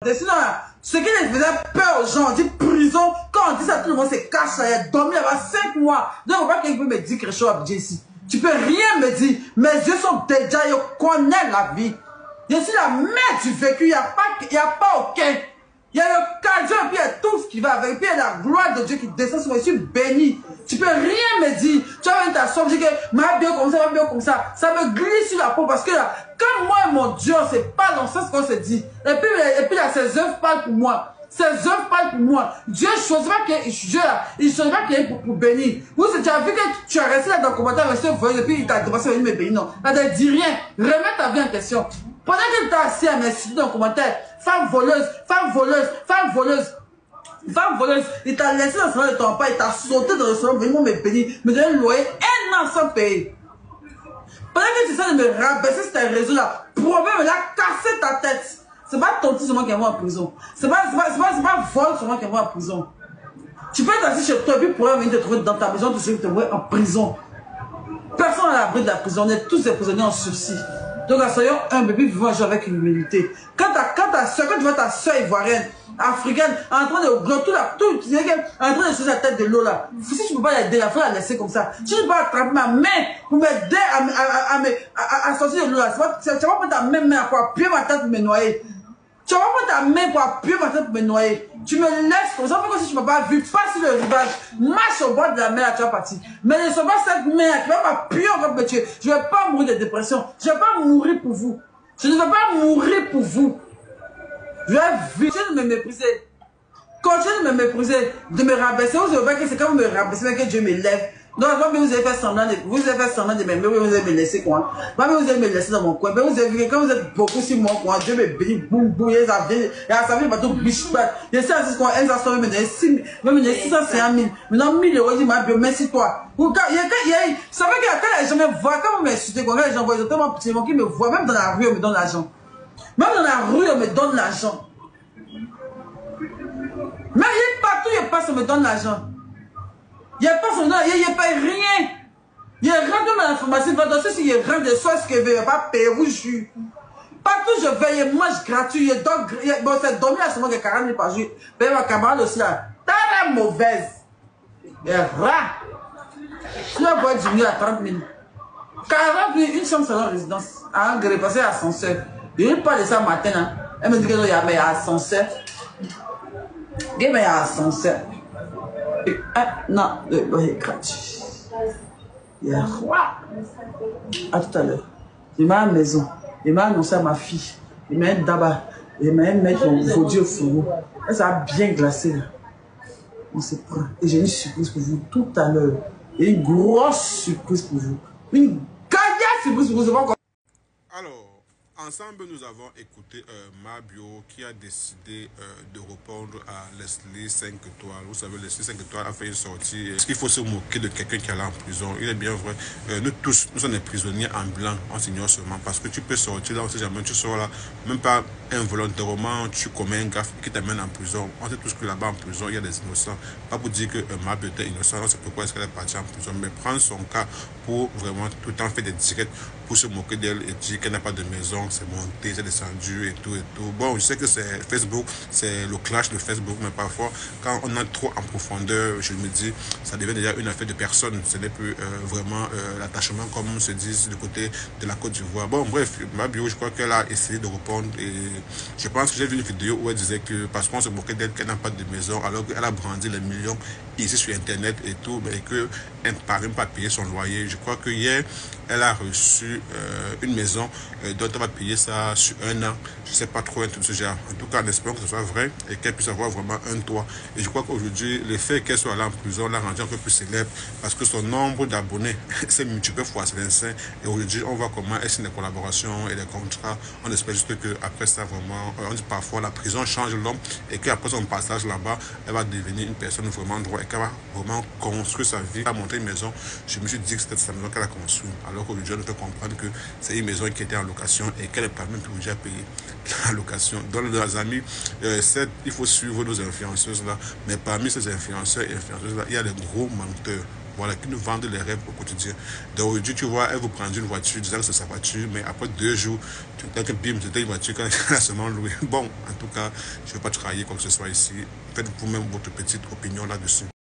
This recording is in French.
Sinon, ce qui les faisait peur aux gens, on dit prison, quand on dit ça, tout le monde se cache, il a dormi là-bas 5 mois. Donc, on va pas quelqu'un peut me dire quelque chose à ici. Tu peux rien me dire. Mes yeux sont déjà, je connais la vie. Je suis la mère du vécu, il n'y a pas aucun. Il y a le cadeau, et puis il y a tout ce qui va avec, et puis il y a la gloire de Dieu qui descend sur moi, je suis béni. Tu peux rien me dire. Tu vas venir t'asseoir, je dis que ma bien comme ça, ma bien comme ça. Ça me glisse sur la peau parce que là, comme moi et mon Dieu, c'est pas dans ce qu'on se dit. Et puis là, ses œuvres parlent pour moi. Ses œuvres parlent pour moi. Dieu ne choisit pas il choisit pas qu'il pour bénir. Ou si tu as vu que tu as resté là dans le commentaire, resté voyez, et puis il t'a demandé de venir me bénir. Non. Là, ne dis rien. Remets ta vie en question. Pendant que tu as assis à m'insulter dans le commentaire, femme voleuse, femme voleuse, femme voleuse. Femme voleuse, il t'a laissé dans le salon de ton père, il t'a sauté dans le salon, venir me bénir, me donner le loyer 1 an sans payer. Pendant que tu essaies de me rabaisser sur tes réseaux là, problème là, casser ta tête. C'est pas ton petit seulement qui est en prison. C'est pas vol seulement qui est en prison. Tu peux t'asseoir chez toi et puis pour venir te trouver dans ta maison, tu sais que tu es en prison. Personne à l'abri de la prison, on est tous des prisonniers en sursis. Donc, soyons humbles, puis vivons avec humilité. Quand tu vois ta soeur ivoirienne, africaine, en train de tout là, tout, tu sais en train de changer la tête de l'eau là. Si tu ne peux pas l'aider, il faut la laisser comme ça. Si tu ne peux pas attraper ma main pour m'aider à sortir de l'eau là, tu vas pas ta main pour appuyer ma tête pour me noyer. Tu vas pas ta main pour appuyer ma tête pour me noyer. Tu me laisses comme ça, parce que si tu ne m'as pas vu, passe sur le rivage, marche au bord de la mer, là, tu vas partir. Mais ne sois pas cette main qui va m'appuyer, on va me tuer. Je ne vais pas mourir de dépression. Je ne vais pas mourir pour vous. Je ne vais pas mourir pour vous. Je vais vivre. Continuez de me mépriser. Continuez de me mépriser, de me rabaisser. Vous savez que c'est quand vous me rabaissez que Dieu me lève. Donc, vous avez fait semblant de m'aimer, vous allez me laisser quoi. Vous allez me laisser dans mon coin. Vous avez vu, quand vous êtes beaucoup sur mon coin, Dieu me bénit, boum, boum, et ça vient, bateau, biche, je sais, c'est quoi, elle a sauvé, me donner 650 000. Maintenant, 1000 euros, il m'a dit, merci toi. Vous savez que quand les gens me voient, quand vous m'insultez, quand les gens voient, ils ont tellement petit, qui me voient, même dans la rue, on me donne l'argent. Même dans la rue, on me donne l'argent. Même partout, il passe, on me donne l'argent. Il n'y a pas son nom, il n'y a pas rien. Il rentre dans l'information, il va dans ceci, il rentre de soi, ce qu'il veut, il ne va pas payer, vous jure. Partout je vais, il mange gratuit, bon, c'est dormir à ce moment de 40 000 par jour. Mais ma camarade aussi là, t'as la mauvaise. Il est rat. Tu vas boire du mieux à 30 000. 40 000, une chambre salon résidence, à un gré, passer à ascenseur. Je ne parle de ça matin, hein. Elle me dit qu'il y a un ascenseur. Il y a un ascenseur. Non, le gratuit. Il y a roi. À tout à l'heure. Il m'a à la maison. Il m'a annoncé à ma fille. Il m'a un d'abord. Il m'a un mettre mon vaudou au fourreau. Ça a bien glacé là. On se prend. Et j'ai une surprise pour vous tout à l'heure. Et une grosse surprise pour vous. Une gagnante surprise pour vous. Alors, ensemble, nous avons écouté Mabio qui a décidé de répondre à Leslie 5 étoiles. Vous savez, Leslie 5 étoiles a fait une sortie. Est-ce qu'il faut se moquer de quelqu'un qui est allé en prison? Il est bien vrai. Nous tous, nous sommes des prisonniers en blanc, on s'ignore seulement. Parce que tu peux sortir là, on sait jamais, tu sors là, même pas involontairement, tu commets un gaffe qui t'amène en prison. On sait tous que là-bas en prison, il y a des innocents. Pas pour dire que Mabio était innocent, c'est pourquoi est-ce qu'elle est partie en prison. Mais prendre son cas pour vraiment tout le temps faire des directs pour se moquer d'elle et dire qu'elle n'a pas de maison, c'est monté, c'est descendu et tout et tout. Bon, je sais que c'est Facebook, c'est le clash de Facebook, mais parfois, quand on a trop en profondeur, je me dis, ça devient déjà une affaire de personne. Ce n'est plus vraiment l'attachement, comme on se dit, du côté de la Côte d'Ivoire. Bon, bref, Mabio, je crois qu'elle a essayé de répondre et je pense que j'ai vu une vidéo où elle disait que parce qu'on se moquait d'elle, qu'elle n'a pas de maison, alors qu'elle a brandi les millions ici sur Internet et tout, mais qu'elle ne parvient pas à payer son loyer. Je crois que hier, elle a reçu une maison dont elle va payer ça sur 1 an. Je ne sais pas trop un truc de ce genre. En tout cas, en espérant que ce soit vrai et qu'elle puisse avoir vraiment un toit. Et je crois qu'aujourd'hui, le fait qu'elle soit allée en prison l'a rendu un peu plus célèbre parce que son nombre d'abonnés s'est multiplié fois 25. Et aujourd'hui, on voit comment elle signe des collaborations et des contrats. On espère juste qu'après ça, vraiment, on dit parfois la prison change l'homme et qu'après son passage là-bas, elle va devenir une personne vraiment droite et qu'elle va vraiment construire sa vie. Elle a monté une maison. Je me suis dit que c'était sa maison qu'elle a construite. Alors qu'aujourd'hui, on nous fait comprendre que c'est une maison qui était en location et qu'elle n'est pas même plus obligée à payer la location. Donc, les amis, il faut suivre nos influenceuses là. Mais parmi ces influenceurs et influenceuses là, il y a des gros menteurs. voilà, qui nous vendent les rêves au quotidien. Donc aujourd'hui, tu vois, elle vous prend une voiture disant que c'est sa voiture, mais après 2 jours, tu entends que bim, c'était une voiture qu'elle a seulement louée. Bon, en tout cas, je ne vais pas trahir quoi que ce soit ici. Faites vous-même votre petite opinion là-dessus.